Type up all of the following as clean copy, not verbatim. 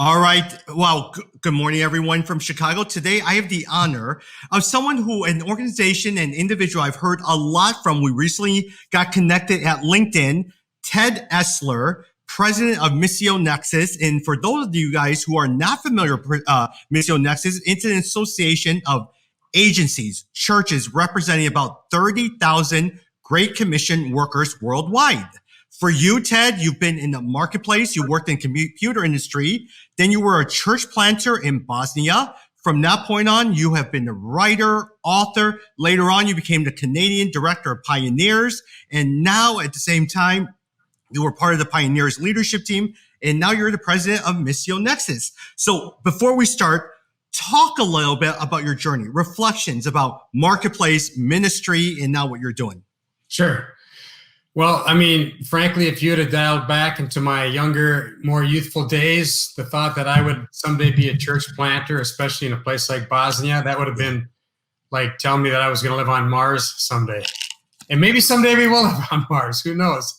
All right. Well, good morning, everyone from Chicago. Today, I have the honor of an organization and individual I've heard a lot from. We recently got connected at LinkedIn, Ted Essler, president of Missio Nexus. And for those of you guys who are not familiar with Missio Nexus, it's an association of agencies, churches representing about 30,000 Great Commission workers worldwide. For you, Ted, you've been in the marketplace. You worked in computer industry. Then you were a church planter in Bosnia. From that point on, you have been a writer, author. Later on, you became the Canadian director of Pioneers. And now at the same time, you were part of the Pioneers leadership team. And now you're the president of Missio Nexus. So before we start, talk a little bit about your journey, reflections about marketplace, ministry, and now what you're doing. Sure. Well, I mean, frankly, if you had dialed back into my younger, more youthful days, the thought that I would someday be a church planter, especially in a place like Bosnia, that would have been like telling me that I was going to live on Mars someday. And maybe someday we will live on Mars. Who knows?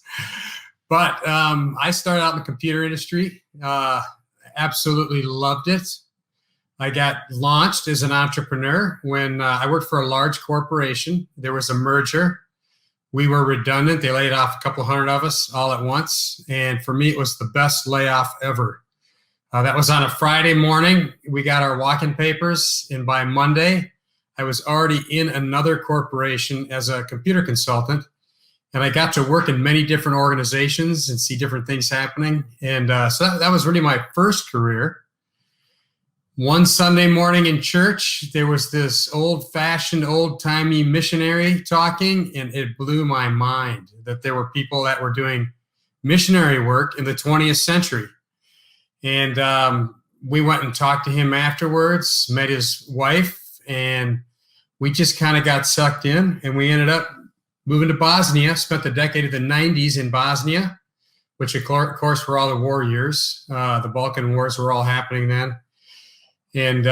But I started out in the computer industry. Absolutely loved it. I got launched as an entrepreneur when I worked for a large corporation. There was a merger. We were redundant. They laid off a couple hundred of us all at once. And for me, it was the best layoff ever. That was on a Friday morning. We got our walk-in papers. And by Monday, I was already in another corporation as a computer consultant. And I got to work in many different organizations and see different things happening. And so that was really my first career. One Sunday morning in church, there was this old-fashioned, old-timey missionary talking, and it blew my mind that there were people that were doing missionary work in the 20th century. And we went and talked to him afterwards, met his wife, and we just kind of got sucked in, and we ended up moving to Bosnia, spent the decade of the 90s in Bosnia, which of course were all the war years. The Balkan Wars were all happening then. And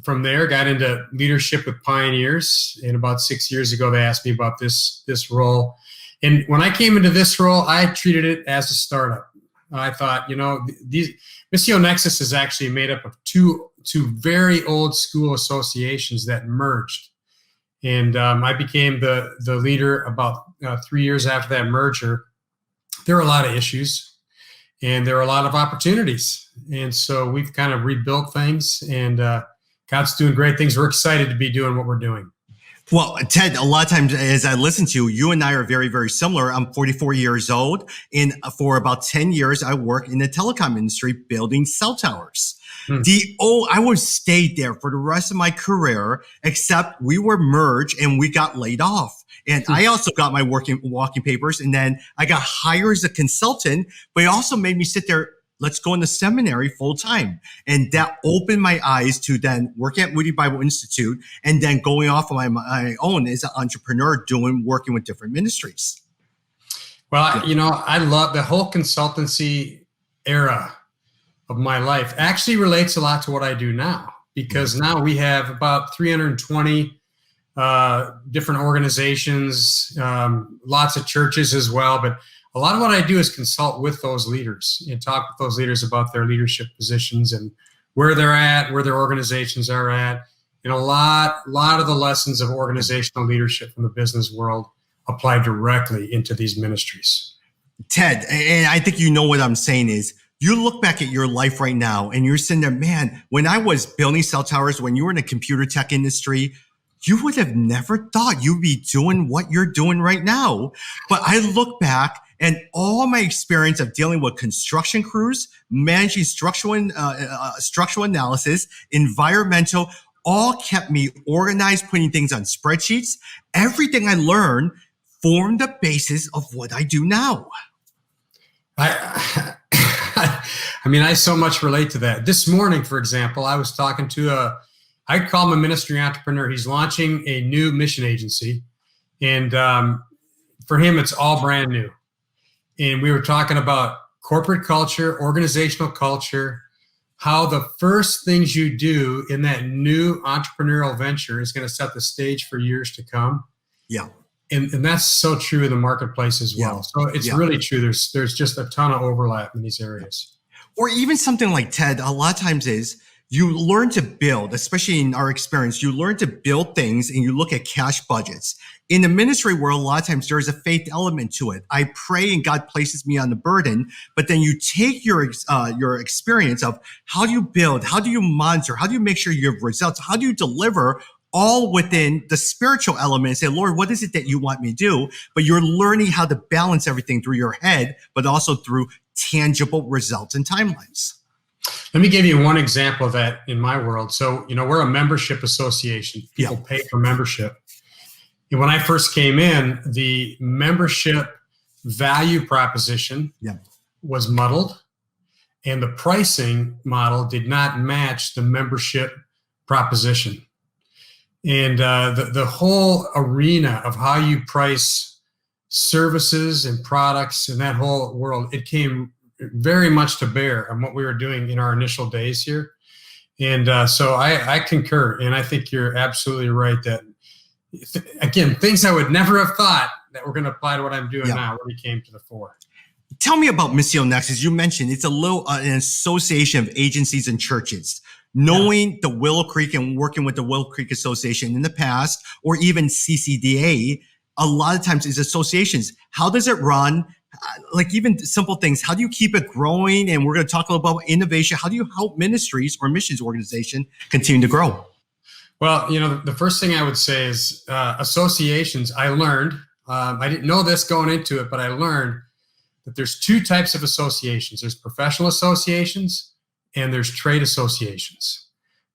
from there, got into leadership with Pioneers. And about 6 years ago, they asked me about this role. And when I came into this role, I treated it as a startup. I thought, Missio Nexus is actually made up of two very old school associations that merged. And I became the leader about 3 years after that merger. There were a lot of issues. And there are a lot of opportunities. And so we've kind of rebuilt things, and God's doing great things. We're excited to be doing what we're doing. Well, Ted, a lot of times as I listen to you, you and I are very, very similar. I'm 44 years old, and for about 10 years, I worked in the telecom industry building cell towers. I would stay there for the rest of my career, except we were merged and we got laid off. And I also got my walking papers, and then I got hired as a consultant, but it also made me sit there, let's go into seminary full time. And that opened my eyes to then working at Moody Bible Institute and then going off on my own as an entrepreneur working with different ministries. Well, I love the whole consultancy era of my life. Actually relates a lot to what I do now, because now we have about 320 different organizations, lots of churches as well. But a lot of what I do is consult with those leaders and talk with those leaders about their leadership positions and where they're at, where their organizations are at. And a lot of the lessons of organizational leadership from the business world apply directly into these ministries. Ted, and I think you know what I'm saying is, you look back at your life right now and you're sitting there, man, when I was building cell towers, when you were in the computer tech industry, you would have never thought you'd be doing what you're doing right now. But I look back and all my experience of dealing with construction crews, managing structural analysis, environmental, all kept me organized, putting things on spreadsheets. Everything I learned formed the basis of what I do now. I so much relate to that. This morning, for example, I was talking to I call him a ministry entrepreneur. He's launching a new mission agency. And for him, it's all brand new. And we were talking about corporate culture, organizational culture, how the first things you do in that new entrepreneurial venture is going to set the stage for years to come. Yeah. And that's so true in the marketplace as well. Yeah. So it's really true. There's just a ton of overlap in these areas. Or even something like TED, a lot of times is you learn to build, especially in our experience, you learn to build things and you look at cash budgets. In the ministry world, a lot of times there is a faith element to it. I pray and God places me on the burden, but then you take your experience of how do you build, how do you monitor, how do you make sure you have results, how do you deliver all within the spiritual element and say, Lord, what is it that you want me to do? But you're learning how to balance everything through your head, but also through tangible results and timelines. Let me give you one example of that in my world. So, we're a membership association. People pay for membership. And when I first came in, the membership value proposition was muddled, and the pricing model did not match the membership proposition. And the whole arena of how you price services and products and that whole world, it came very much to bear on what we were doing in our initial days here. And so I concur. And I think you're absolutely right that, again, things I would never have thought that were going to apply to what I'm doing now really came to the fore. Tell me about Missio Nexus. You mentioned it's an association of agencies and churches. Knowing the Willow Creek and working with the Willow Creek Association in the past, or even CCDA, a lot of times is associations. How does it run? Like even simple things. How do you keep it growing? And we're going to talk a little about innovation. How do you help ministries or missions organization continue to grow? Well, the first thing I would say is associations. I learned, I didn't know this going into it, but I learned that there's two types of associations. There's professional associations and there's trade associations.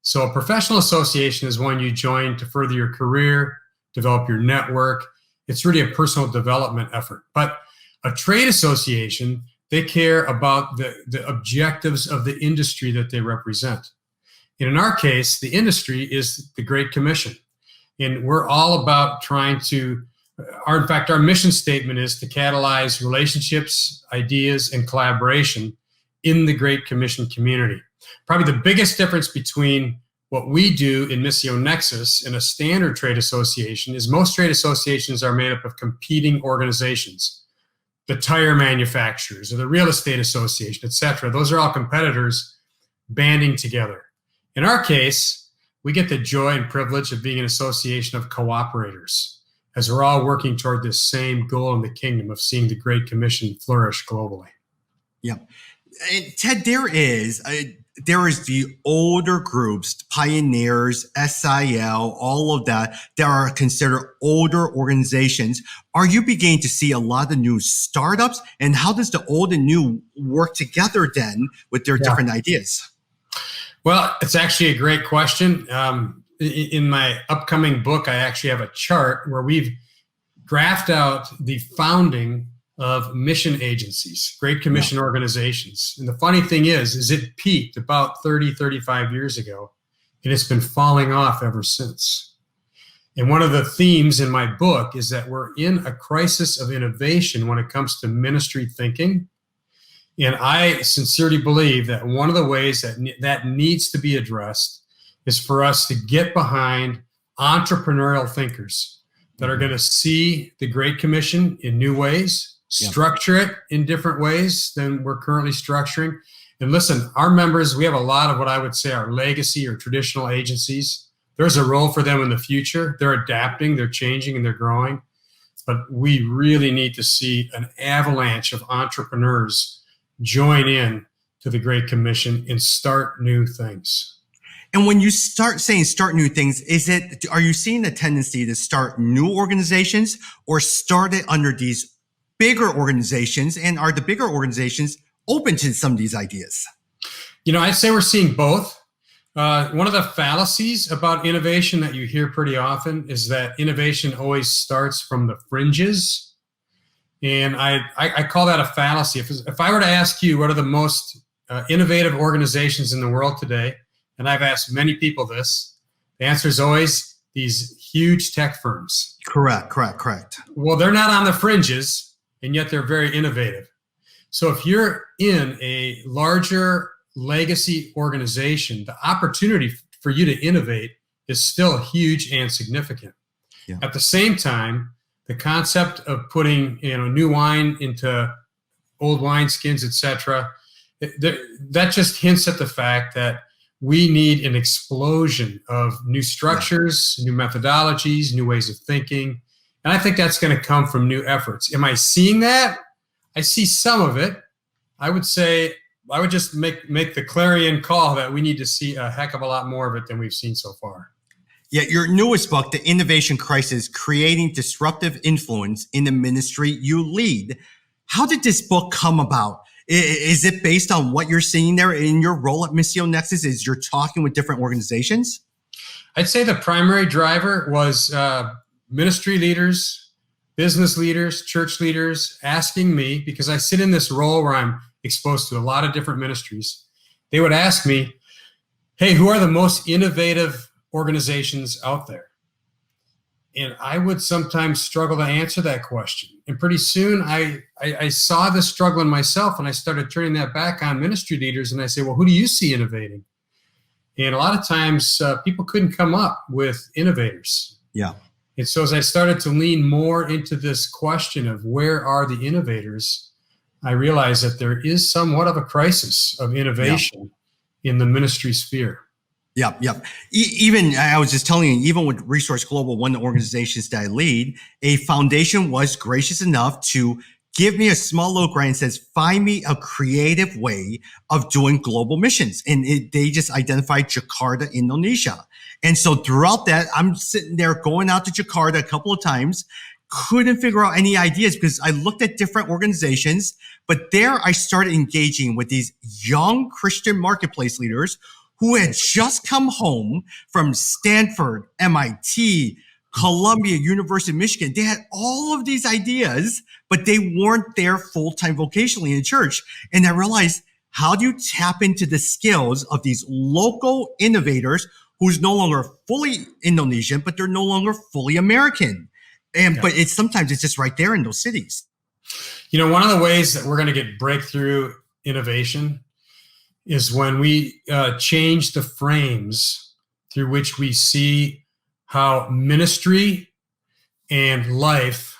So a professional association is one you join to further your career, develop your network. It's really a personal development effort. But a trade association, they care about the objectives of the industry that they represent. And in our case, the industry is the Great Commission. And we're all about trying to, in fact, our mission statement is to catalyze relationships, ideas, and collaboration in the Great Commission community. Probably the biggest difference between what we do in Missio Nexus and a standard trade association is most trade associations are made up of competing organizations. The tire manufacturers or the real estate association, et cetera. Those are all competitors banding together. In our case, we get the joy and privilege of being an association of cooperators as we're all working toward this same goal in the kingdom of seeing the Great Commission flourish globally. Yeah. And Ted, there is the older groups, pioneers, SIL, all of that are considered older organizations. Are you beginning to see a lot of the new startups? And how does the old and new work together then with their different ideas? Well, it's actually a great question. In my upcoming book, I actually have a chart where we've graphed out the founding of mission agencies, Great Commission organizations. And the funny thing is it peaked about 30, 35 years ago, and it's been falling off ever since. And one of the themes in my book is that we're in a crisis of innovation when it comes to ministry thinking. And I sincerely believe that one of the ways that needs to be addressed is for us to get behind entrepreneurial thinkers that are going to see the Great Commission in new ways, structure it in different ways than we're currently structuring. And listen, our members, we have a lot of what I would say are legacy or traditional agencies. There's a role for them in the future. They're adapting, they're changing, and they're growing. But we really need to see an avalanche of entrepreneurs join in to the Great Commission and start new things. And when you start saying start new things, are you seeing a tendency to start new organizations or start it under these bigger organizations? And are the bigger organizations open to some of these ideas? I'd say we're seeing both. One of the fallacies about innovation that you hear pretty often is that innovation always starts from the fringes. And I call that a fallacy. If I were to ask you what are the most innovative organizations in the world today, and I've asked many people this, the answer is always these huge tech firms. Correct. Well, they're not on the fringes, and yet they're very innovative. So if you're in a larger legacy organization, the opportunity for you to innovate is still huge and significant. Yeah. At the same time, the concept of putting new wine into old wineskins, etc., that just hints at the fact that we need an explosion of new structures, new methodologies, new ways of thinking. And I think that's going to come from new efforts. Am I seeing that? I see some of it. I would just make the clarion call that we need to see a heck of a lot more of it than we've seen so far. Yeah, your newest book, The Innovation Crisis, Creating Disruptive Influence in the Ministry You Lead. How did this book come about? Is it based on what you're seeing there in your role at Missio Nexus? Is you're talking with different organizations? I'd say the primary driver was ministry leaders, business leaders, church leaders asking me, because I sit in this role where I'm exposed to a lot of different ministries. They would ask me, hey, who are the most innovative organizations out there? And I would sometimes struggle to answer that question. And pretty soon I saw the struggle in myself, and I started turning that back on ministry leaders. And I say, well, who do you see innovating? And a lot of times people couldn't come up with innovators. Yeah. And so as I started to lean more into this question of where are the innovators, I realized that there is somewhat of a crisis of innovation in the ministry sphere. Yep. Even, I was just telling you, even with Resource Global, one of the organizations that I lead, a foundation was gracious enough to give me a small little grant and says, find me a creative way of doing global missions. And they just identified Jakarta, Indonesia. And so throughout that, I'm sitting there going out to Jakarta a couple of times, couldn't figure out any ideas because I looked at different organizations, but there I started engaging with these young Christian marketplace leaders who had just come home from Stanford, MIT, Columbia, University of Michigan. They had all of these ideas, but they weren't there full-time vocationally in church. And I realized, how do you tap into the skills of these local innovators who's no longer fully Indonesian, but they're no longer fully American? But sometimes it's just right there in those cities. You know, one of the ways that we're going to get breakthrough innovation is when we change the frames through which we see how ministry and life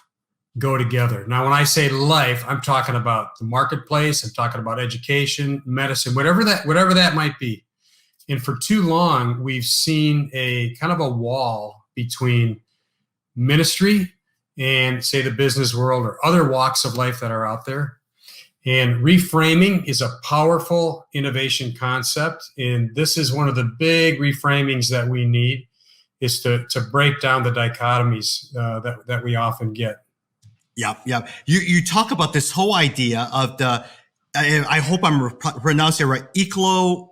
go together. Now, when I say life, I'm talking about the marketplace, I'm talking about education, medicine, whatever that might be. And for too long, we've seen a kind of a wall between ministry and, say, the business world or other walks of life that are out there. And reframing is a powerful innovation concept. And this is one of the big reframings that we need, is to break down the dichotomies that we often get. Yeah. You talk about this whole idea of the, I hope I'm pronouncing it right, ecosystem.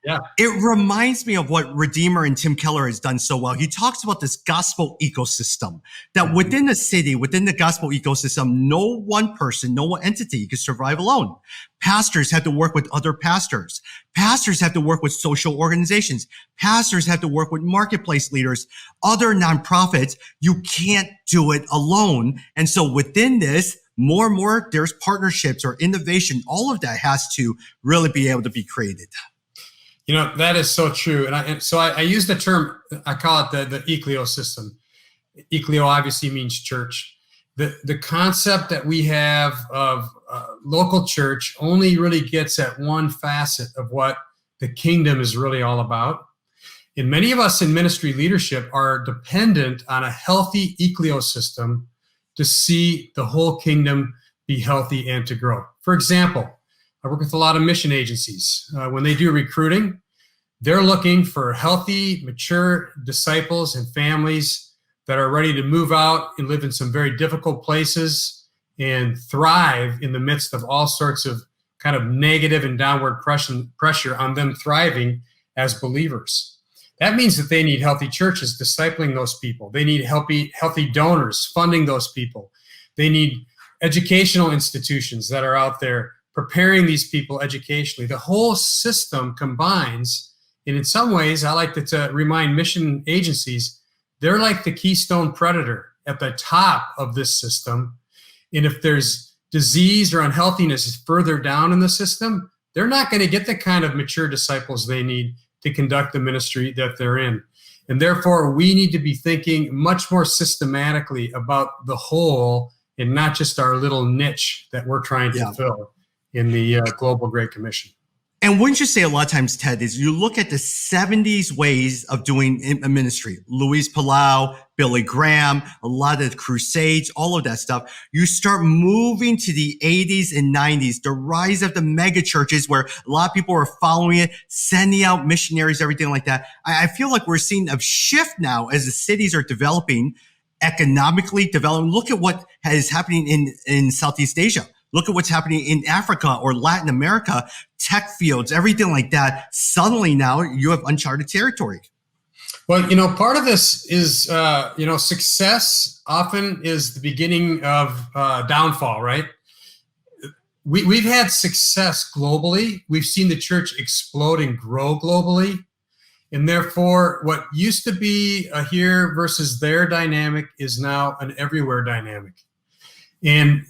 Yeah. It reminds me of what Redeemer and Tim Keller has done so well. He talks about this gospel ecosystem, that within a city, within the gospel ecosystem, no one person, no one entity can survive alone. Pastors have to work with other pastors. Pastors have to work with social organizations. Pastors have to work with marketplace leaders, other nonprofits. You can't do it alone. And so within this, more and more, there's partnerships or innovation. All of that has to really be able to be created. You know, that is so true. And so I use the term, I call it the ecclio system. Ecclio obviously means church. The concept that we have of local church only really gets at one facet of what the kingdom is really all about. And many of us in ministry leadership are dependent on a healthy ecclio system to see the whole kingdom be healthy and to grow. For example, I work with a lot of mission agencies. When they do recruiting, they're looking for healthy, mature disciples and families that are ready to move out and live in some very difficult places and thrive in the midst of all sorts of kind of negative and downward pressure on them thriving as believers. That means that they need healthy churches discipling those people. They need healthy donors funding those people. They need educational institutions that are out there preparing these people educationally. The whole system combines, and in some ways, I like to remind mission agencies, they're like the keystone predator at the top of this system. And if there's disease or unhealthiness further down in the system, they're not going to get the kind of mature disciples they need to conduct the ministry that they're in. And therefore, we need to be thinking much more systematically about the whole and not just our little niche that we're trying to fill in the Global Great Commission. And wouldn't you say a lot of times, Ted, is you look at the 70s ways of doing a ministry, Luis Palau, Billy Graham, a lot of the crusades, all of that stuff. You start moving to the 80s and 90s, the rise of the mega churches where a lot of people are following it, sending out missionaries, everything like that. I feel like we're seeing a shift now as the cities are developing, economically developing. Look at what is happening in Southeast Asia. Look at what's happening in Africa or Latin America, tech fields, everything like that. Suddenly now you have uncharted territory. Well, part of this is, success often is the beginning of downfall, right? We've had success globally. We've seen the church explode and grow globally. And therefore, what used to be a here versus there dynamic is now an everywhere dynamic. And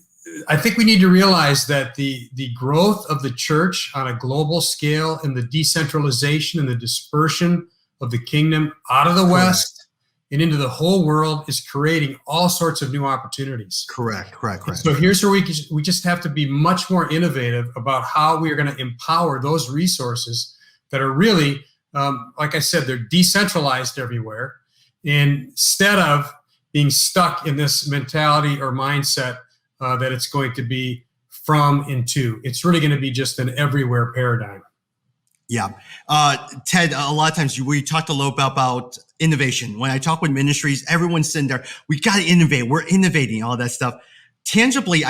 I think we need to realize that the growth of the church on a global scale and the decentralization and the dispersion of the kingdom out of the West and into the whole world is creating all sorts of new opportunities. Correct. So here's where we just have to be much more innovative about how we are going to empower those resources that are really, like I said, they're decentralized everywhere. Instead of being stuck in this mentality or mindset that it's going to be from and to. It's really going to be just an everywhere paradigm. Yeah. Ted, a lot of times we talked a little bit about innovation. When I talk with ministries, everyone's sitting there, we got to innovate. We're innovating, all that stuff. Tangibly,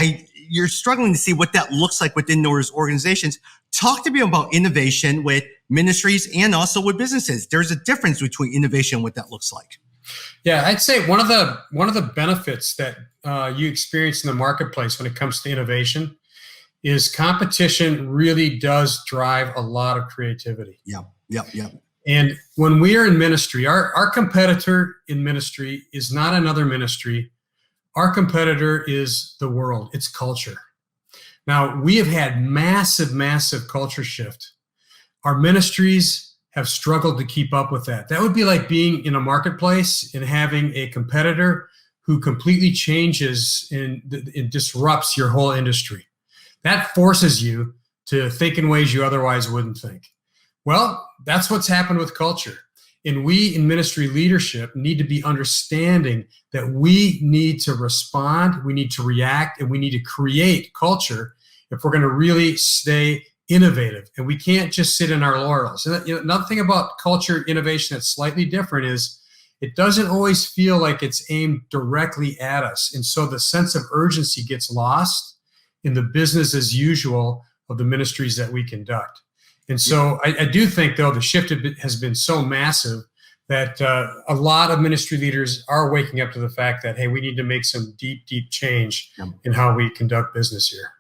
you're struggling to see what that looks like within those organizations. Talk to me about innovation with ministries and also with businesses. There's a difference between innovation and what that looks like. Yeah, I'd say one of the benefits that you experience in the marketplace when it comes to innovation is competition really does drive a lot of creativity. Yeah. And when we are in ministry, our competitor in ministry is not another ministry. Our competitor is the world. It's culture. Now, we have had massive culture shift. Our ministries have struggled to keep up with that. That would be like being in a marketplace and having a competitor who completely changes and disrupts your whole industry. That forces you to think in ways you otherwise wouldn't think. Well, that's what's happened with culture. And we in ministry leadership need to be understanding that we need to respond, we need to react, and we need to create culture if we're going to really stay innovative. And we can't just sit in our laurels. And another thing about culture innovation that's slightly different is it doesn't always feel like it's aimed directly at us. And so the sense of urgency gets lost in the business as usual of the ministries that we conduct. And so I do think, though, the shift has been so massive that a lot of ministry leaders are waking up to the fact that, hey, we need to make some deep change in how we conduct business here.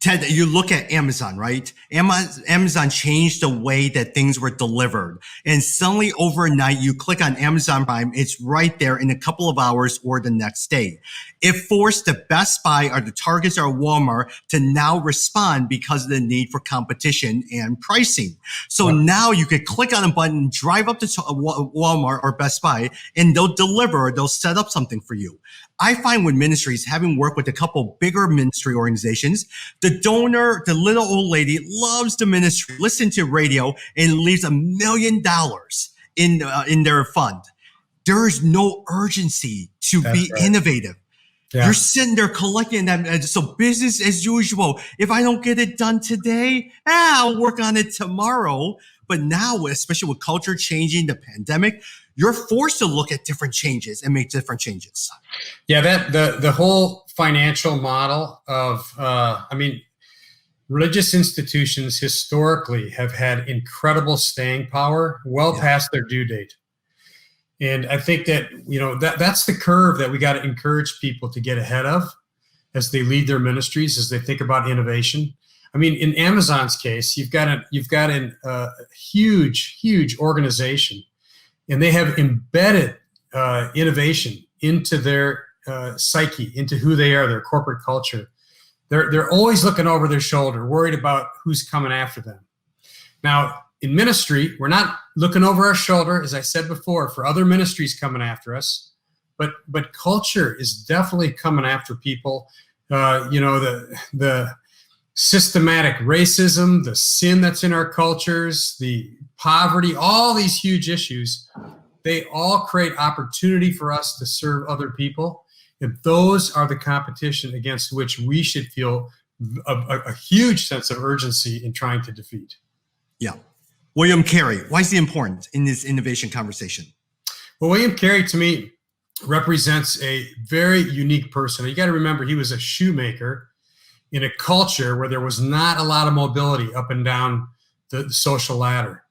Ted, you look at Amazon, right? Amazon changed the way that things were delivered. And suddenly overnight, you click on Amazon Prime, it's right there in a couple of hours or the next day. It forced the Best Buy or the Targets or Walmart to now respond because of the need for competition and pricing. So now you could click on a button, drive up to Walmart or Best Buy, and they'll deliver, they'll set up something for you. I find with ministries, having worked with a couple bigger ministry organizations, the donor, the little old lady, loves the ministry, listens to radio, and leaves $1 million in their fund. There is no urgency to be innovative. Yeah. You're sitting there collecting that. So business as usual. If I don't get it done today, I'll work on it tomorrow. But now, especially with culture changing, the pandemic, you're forced to look at different changes and make different changes. Yeah, the whole financial model of, religious institutions historically have had incredible staying power past their due date. And I think that, that's the curve that we got to encourage people to get ahead of as they lead their ministries, as they think about innovation. I mean, in Amazon's case, you've got a huge organization, and they have embedded innovation into their psyche, into who they are, their corporate culture. They're always looking over their shoulder, worried about who's coming after them. Now, in ministry, we're not looking over our shoulder, as I said before, for other ministries coming after us, but culture is definitely coming after people. The systematic racism, the sin that's in our cultures, the poverty, all these huge issues, they all create opportunity for us to serve other people. And those are the competition against which we should feel a huge sense of urgency in trying to defeat. Yeah. William Carey, why is he important in this innovation conversation? Well, William Carey, to me, represents a very unique person. You got to remember, he was a shoemaker in a culture where there was not a lot of mobility up and down the social ladder.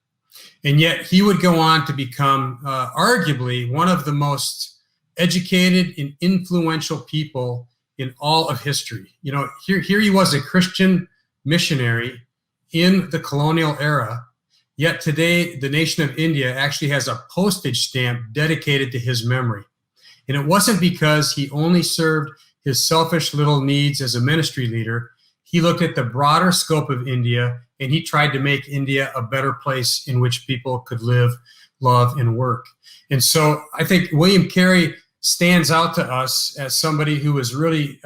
And yet he would go on to become arguably one of the most educated and influential people in all of history. Here he was, a Christian missionary in the colonial era, yet today the nation of India actually has a postage stamp dedicated to his memory. And it wasn't because he only served his selfish little needs as a ministry leader. He looked at the broader scope of India, and he tried to make India a better place in which people could live, love, and work. And so I think William Carey stands out to us as somebody who was really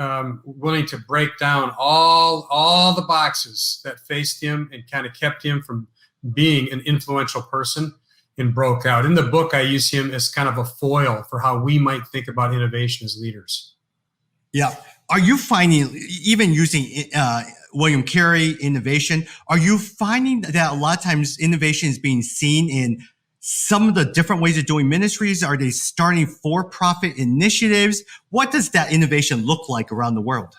willing to break down all the boxes that faced him and kind of kept him from being an influential person, and broke out. In the book, I use him as kind of a foil for how we might think about innovation as leaders. Yeah. Are you finding, even using William Carey innovation, are you finding that a lot of times innovation is being seen in some of the different ways of doing ministries? Are they starting for-profit initiatives? What does that innovation look like around the world?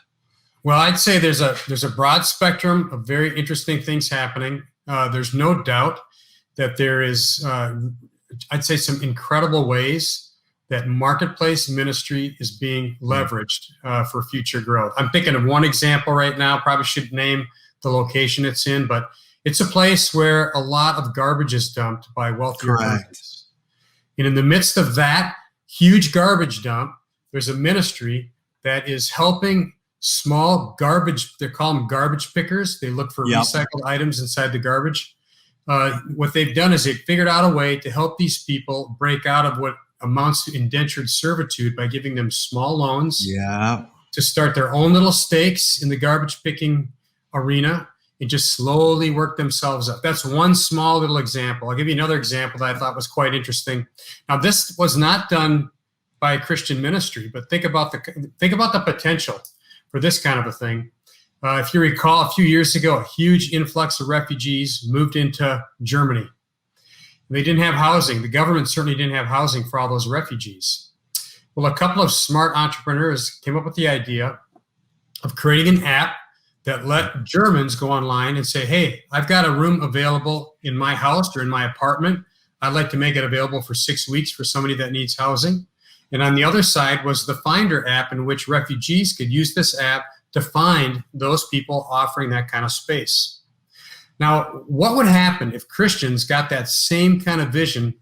Well, I'd say there's a broad spectrum of very interesting things happening. There's no doubt that there is, I'd say, some incredible ways that marketplace ministry is being leveraged for future growth. I'm thinking of one example right now, probably should name the location it's in, but it's a place where a lot of garbage is dumped by wealthier persons. And in the midst of that huge garbage dump, there's a ministry that is helping small garbage, they call them garbage pickers. They look for recycled items inside the garbage. What they've done is they've figured out a way to help these people break out of what amounts to indentured servitude by giving them small loans to start their own little stakes in the garbage picking arena and just slowly work themselves up. That's one small little example. I'll give you another example that I thought was quite interesting. Now, this was not done by a Christian ministry, but think about the potential for this kind of a thing. If you recall, a few years ago, a huge influx of refugees moved into Germany. They didn't have housing. The government certainly didn't have housing for all those refugees. Well, a couple of smart entrepreneurs came up with the idea of creating an app that let Germans go online and say, hey, I've got a room available in my house or in my apartment. I'd like to make it available for 6 weeks for somebody that needs housing. And on the other side was the Finder app, in which refugees could use this app to find those people offering that kind of space. Now, what would happen if Christians got that same kind of vision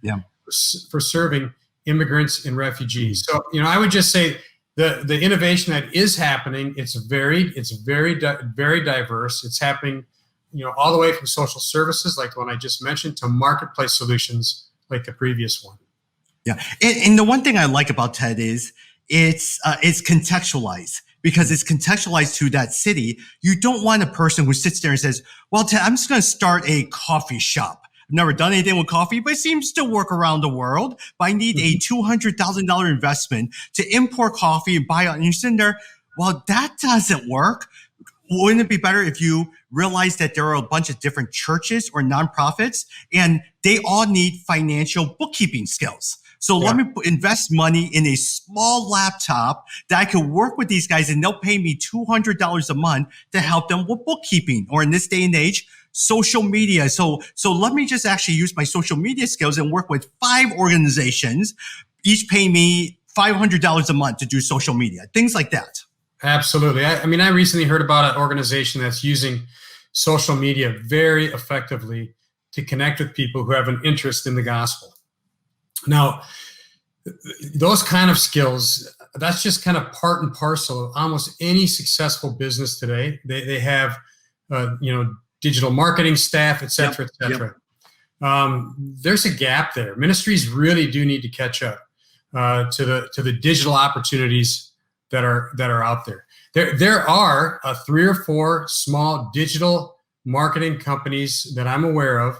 for serving immigrants and refugees? So, I would just say the innovation that is happening, it's varied, it's very diverse. It's happening, all the way from social services like the one I just mentioned to marketplace solutions like the previous one. Yeah, and the one thing I like about TED is it's contextualized. Because it's contextualized to that city. You don't want a person who sits there and says, well, Ted, I'm just going to start a coffee shop. I've never done anything with coffee, but it seems to work around the world. But I need a $200,000 investment to import coffee and buy it. And you're sitting there, well, that doesn't work. Wouldn't it be better if you realize that there are a bunch of different churches or nonprofits and they all need financial bookkeeping skills? So let me invest money in a small laptop that I can work with these guys and they'll pay me $200 a month to help them with bookkeeping, or in this day and age, social media. So let me just actually use my social media skills and work with 5 organizations, each pay me $500 a month to do social media, things like that. Absolutely. I recently heard about an organization that's using social media very effectively to connect with people who have an interest in the gospel. Now, those kind of skills, that's just kind of part and parcel of almost any successful business today. They have, digital marketing staff, et cetera, et cetera. There's a gap there. Ministries really do need to catch up. to the digital opportunities that are out there. There are 3 or 4 small digital marketing companies that I'm aware of,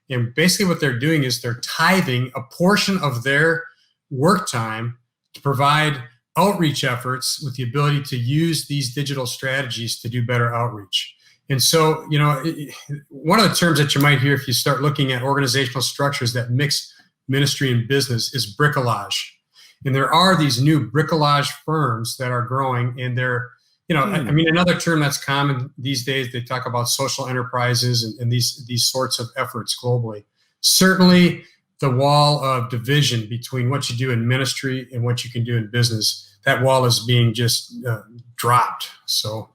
and basically what they're doing is they're tithing a portion of their work time to provide outreach efforts with the ability to use these digital strategies to do better outreach. And so, one of the terms that you might hear if you start looking at organizational structures that mix ministry and business is bricolage. And there are these new bricolage firms that are growing, and they're, I mean, another term that's common these days, they talk about social enterprises and these sorts of efforts globally. Certainly, the wall of division between what you do in ministry and what you can do in business, that wall is being just dropped. So,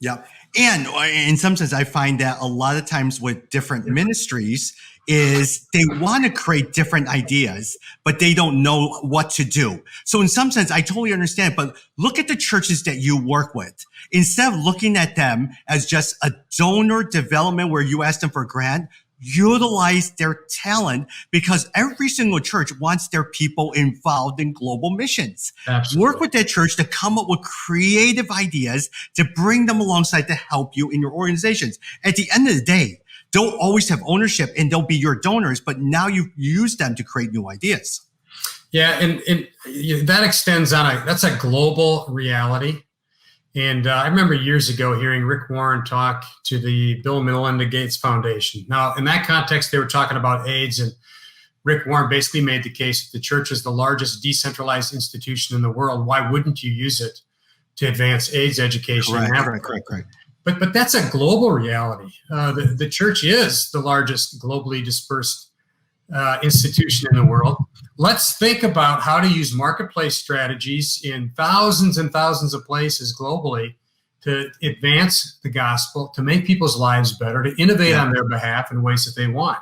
yeah. And in some sense, I find that a lot of times with different ministries is they want to create different ideas, but they don't know what to do. So in some sense, I totally understand, but look at the churches that you work with. Instead of looking at them as just a donor development where you ask them for a grant, utilize their talent, because every single church wants their people involved in global missions. Absolutely. Work with that church to come up with creative ideas to bring them alongside to help you in your organizations. At the end of the day, they'll always have ownership and they'll be your donors, but now you've used them to create new ideas. Yeah, and that extends on that's a global reality. And I remember years ago hearing Rick Warren talk to the Bill and Melinda Gates Foundation. Now, in that context, they were talking about AIDS, and Rick Warren basically made the case that the church is the largest decentralized institution in the world. Why wouldn't you use it to advance AIDS education in Africa? Correct. But that's a global reality. The church is the largest globally dispersed institution in the world. Let's think about how to use marketplace strategies in thousands and thousands of places globally to advance the gospel, to make people's lives better, to innovate on their behalf in ways that they want.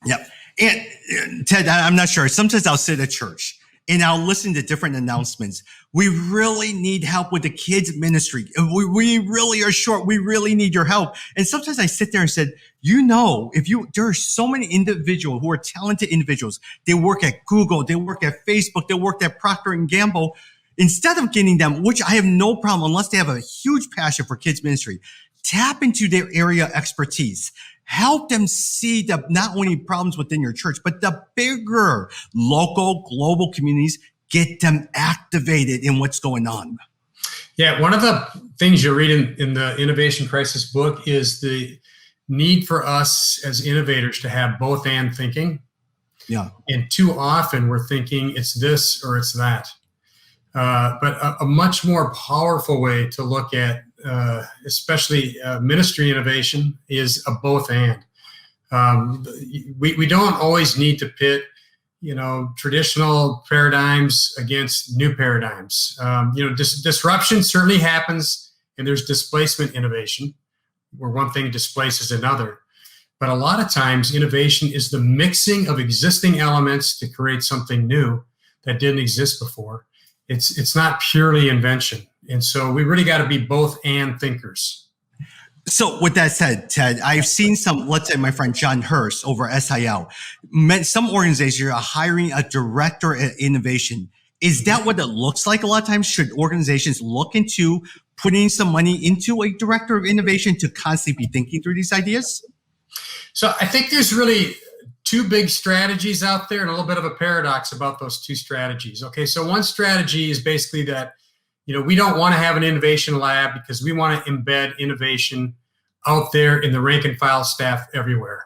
Yep. And Ted, I'm not sure. Sometimes I'll sit at church and I'll listen to different announcements. We really need help with the kids ministry. We really are short. We really need your help. And sometimes I sit there and said, there are so many individuals who are talented individuals. They work at Google, they work at Facebook, they work at Procter & Gamble. Instead of getting them, which I have no problem unless they have a huge passion for kids ministry, tap into their area of expertise. Help them see the not only problems within your church, but the bigger local, global communities. Get them activated in what's going on. Yeah, one of the things you read in the Innovation Crisis book is the need for us as innovators to have both and thinking. Yeah. And too often we're thinking it's this or it's that. But a much more powerful way to look at especially ministry innovation is a both and. We don't always need to pit traditional paradigms against new paradigms. Disruption certainly happens, and there's displacement innovation, where one thing displaces another. But a lot of times, innovation is the mixing of existing elements to create something new that didn't exist before. It's not purely invention. And so we really got to be both and thinkers. So with that said, Ted, I've seen let's say my friend John Hurst over at SIL, some organizations are hiring a director at innovation. Is that what it looks like a lot of times? Should organizations look into putting some money into a director of innovation to constantly be thinking through these ideas? So I think there's really two big strategies out there and a little bit of a paradox about those two strategies. Okay, so one strategy is basically that we don't want to have an innovation lab because we want to embed innovation out there in the rank and file staff everywhere.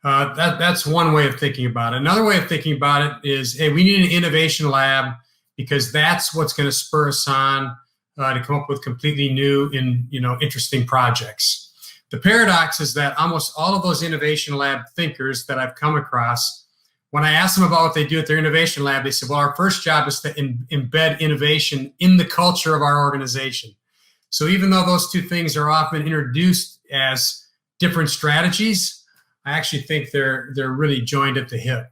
That's one way of thinking about it. Another way of thinking about it is, hey, we need an innovation lab because that's what's going to spur us on to come up with completely new and interesting projects. The paradox is that almost all of those innovation lab thinkers that I've come across, when I ask them about what they do at their innovation lab, they say, well, our first job is to embed innovation in the culture of our organization. So even though those two things are often introduced as different strategies, I actually think they're really joined at the hip.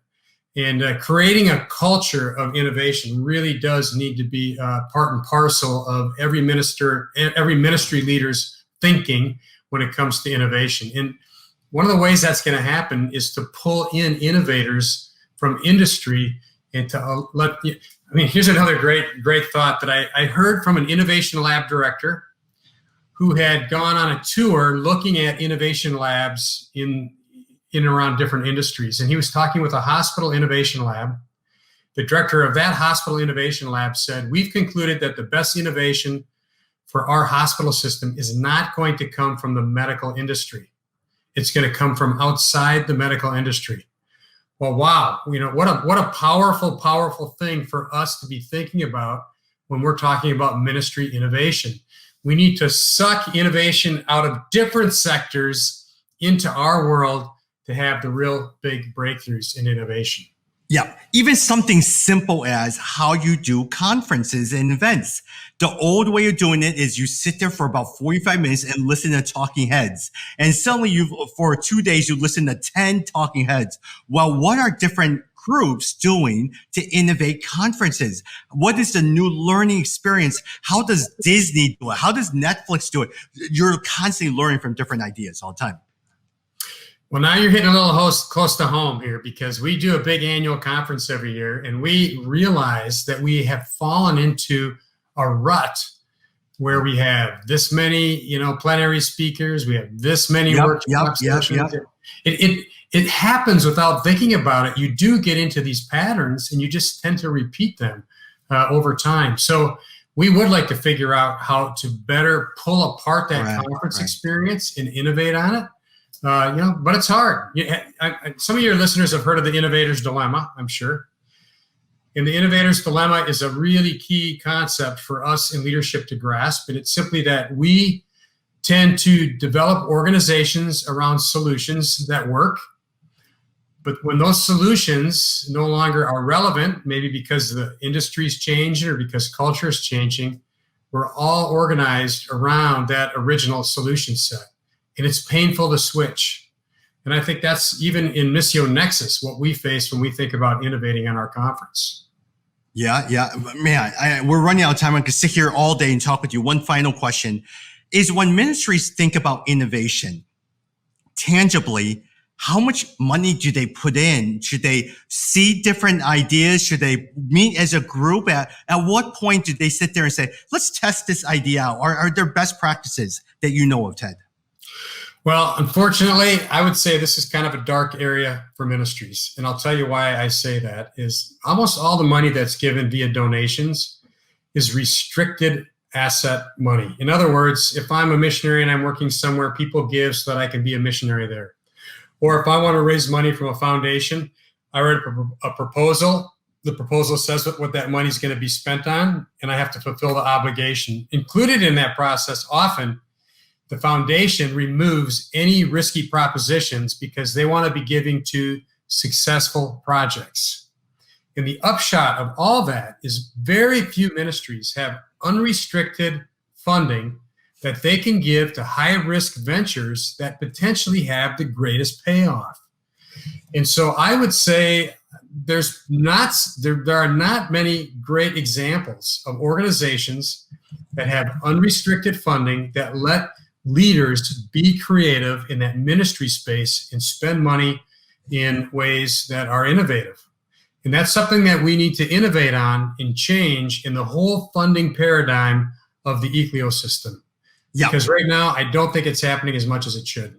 And creating a culture of innovation really does need to be part and parcel of every ministry leader's thinking when it comes to innovation. And one of the ways that's going to happen is to pull in innovators from industry and to here's another great thought that I heard from an innovation lab director who had gone on a tour looking at innovation labs in and around different industries. And he was talking with a hospital innovation lab. The director of that hospital innovation lab said, we've concluded that the best innovation for our hospital system is not going to come from the medical industry. It's going to come from outside the medical industry. Well, wow, what a powerful thing for us to be thinking about when we're talking about ministry innovation. We need to suck innovation out of different sectors into our world to have the real big breakthroughs in innovation. Yeah, even something simple as how you do conferences and events. The old way of doing it is you sit there for about 45 minutes and listen to talking heads. And suddenly for 2 days, you listen to 10 talking heads. Well, what are different groups doing to innovate conferences? What is the new learning experience? How does Disney do it? How does Netflix do it? You're constantly learning from different ideas all the time. Well, now you're hitting a little close to home here, because we do a big annual conference every year, and we realize that we have fallen into a rut where we have this many, plenary speakers, we have this many workshops. It happens without thinking about it. You do get into these patterns, and you just tend to repeat them over time. So we would like to figure out how to better pull apart that conference experience and innovate on it. But it's hard. Some of your listeners have heard of the innovator's dilemma, I'm sure. And the innovator's dilemma is a really key concept for us in leadership to grasp. And it's simply that we tend to develop organizations around solutions that work. But when those solutions no longer are relevant, maybe because the industry's changing or because culture is changing, we're all organized around that original solution set. And it's painful to switch. And I think that's even in Missio Nexus, what we face when we think about innovating on our conference. Yeah. Man, we're running out of time. I could sit here all day and talk with you. One final question is, when ministries think about innovation, tangibly, how much money do they put in? Should they see different ideas? Should they meet as a group? At what point do they sit there and say, let's test this idea out? Are there best practices that you know of, Ted? Well, unfortunately, I would say this is kind of a dark area for ministries. And I'll tell you why I say that is almost all the money that's given via donations is restricted asset money. In other words, if I'm a missionary and I'm working somewhere, people give so that I can be a missionary there. Or if I want to raise money from a foundation, I write a proposal. The proposal says what that money is going to be spent on, and I have to fulfill the obligation. Included in that process, often, the foundation removes any risky propositions because they want to be giving to successful projects. And the upshot of all that is very few ministries have unrestricted funding that they can give to high-risk ventures that potentially have the greatest payoff. And so I would say there are not many great examples of organizations that have unrestricted funding that let leaders be creative in that ministry space and spend money in ways that are innovative. And that's something that we need to innovate on and change in the whole funding paradigm of the ecosystem. Yeah. Because right now, I don't think it's happening as much as it should.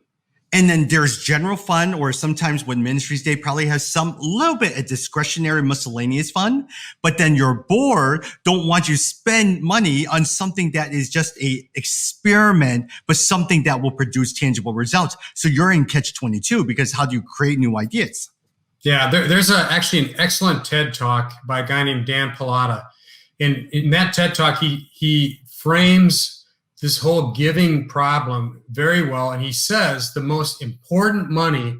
And then there's general fund, or sometimes when ministries day probably has some little bit of discretionary miscellaneous fund, but then your board don't want you to spend money on something that is just a experiment, but something that will produce tangible results. So you're in catch-22, because how do you create new ideas? Yeah, there's actually an excellent TED Talk by a guy named Dan Pallotta. In that TED Talk, he frames this whole giving problem very well. And he says the most important money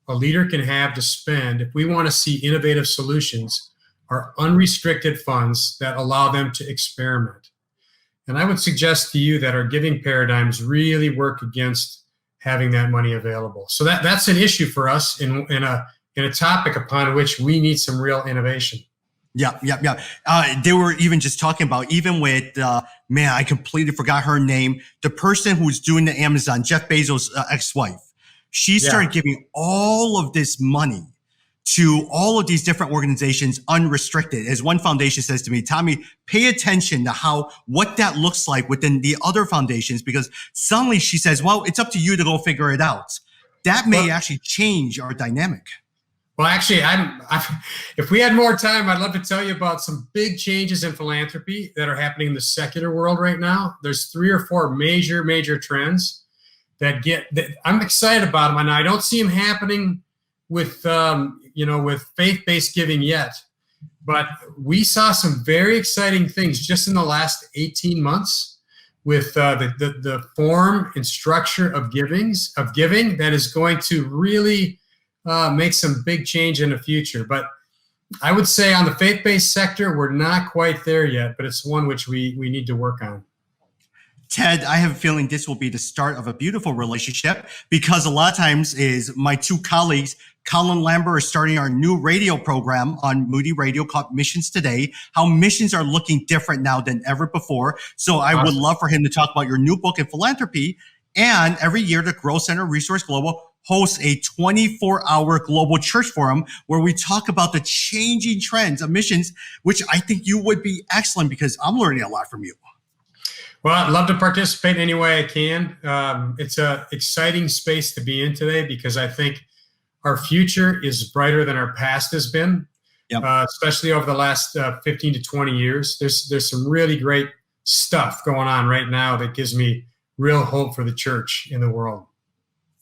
a leader can have to spend if we want to see innovative solutions are unrestricted funds that allow them to experiment. And I would suggest to you that our giving paradigms really work against having that money available. So that's an issue for us in a topic upon which we need some real innovation. Yeah. They were even just talking about, even with, I completely forgot her name, the person who's doing the Amazon, Jeff Bezos' ex-wife. She started giving all of this money to all of these different organizations unrestricted. As one foundation says to me, Tommy, pay attention to what that looks like within the other foundations, because suddenly she says, well, it's up to you to go figure it out. That may actually change our dynamic. Well, actually, if we had more time, I'd love to tell you about some big changes in philanthropy that are happening in the secular world right now. There's 3 or 4 major trends that I'm excited about them, and I don't see them happening with with faith-based giving yet. But we saw some very exciting things just in the last 18 months with the form and structure of giving that is going to really make some big change in the future. But I would say on the faith-based sector, we're not quite there yet, but it's one which we need to work on. Ted, I have a feeling this will be the start of a beautiful relationship, because a lot of times is my 2 colleagues, Colin Lambert is starting our new radio program on Moody Radio called Missions Today, how missions are looking different now than ever before. So I would love for him to talk about your new book in philanthropy. And every year, the Growth Center Resource Global hosts a 24-hour global church forum where we talk about the changing trends of missions, which I think you would be excellent, because I'm learning a lot from you. Well, I'd love to participate any way I can. It's an exciting space to be in today, because I think our future is brighter than our past has been, especially over the last 15 to 20 years. There's some really great stuff going on right now that gives me real hope for the church in the world.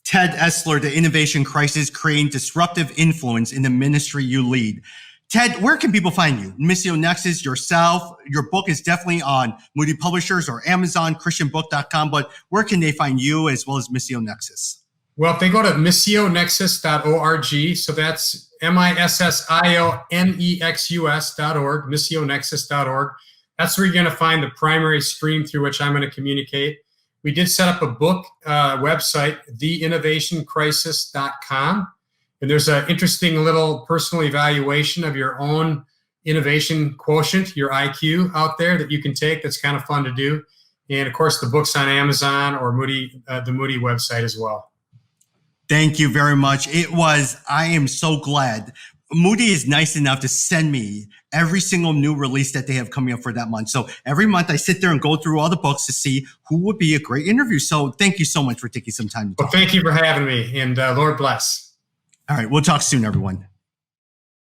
Ted Essler, The Innovation Crisis, Creating Disruptive Influence in the Ministry You Lead. Ted, where can people find you? Missio Nexus, yourself. Your book is definitely on Moody Publishers or Amazon, christianbook.com, but where can they find you as well as Missio Nexus? Well, if they go to missionexus.org, so that's missionexus.org, missionexus.org. That's where you're going to find the primary stream through which I'm going to communicate. We did set up a book website, theinnovationcrisis.com. And there's an interesting little personal evaluation of your own innovation quotient, your IQ out there that you can take. That's kind of fun to do. And of course, the book's on Amazon or the Moody website as well. Thank you very much. I am so glad. Moody is nice enough to send me every single new release that they have coming up for that month. So every month I sit there and go through all the books to see who would be a great interview. So thank you so much for taking some time to talk. Well, thank you for having me, and Lord bless. All right. We'll talk soon, everyone.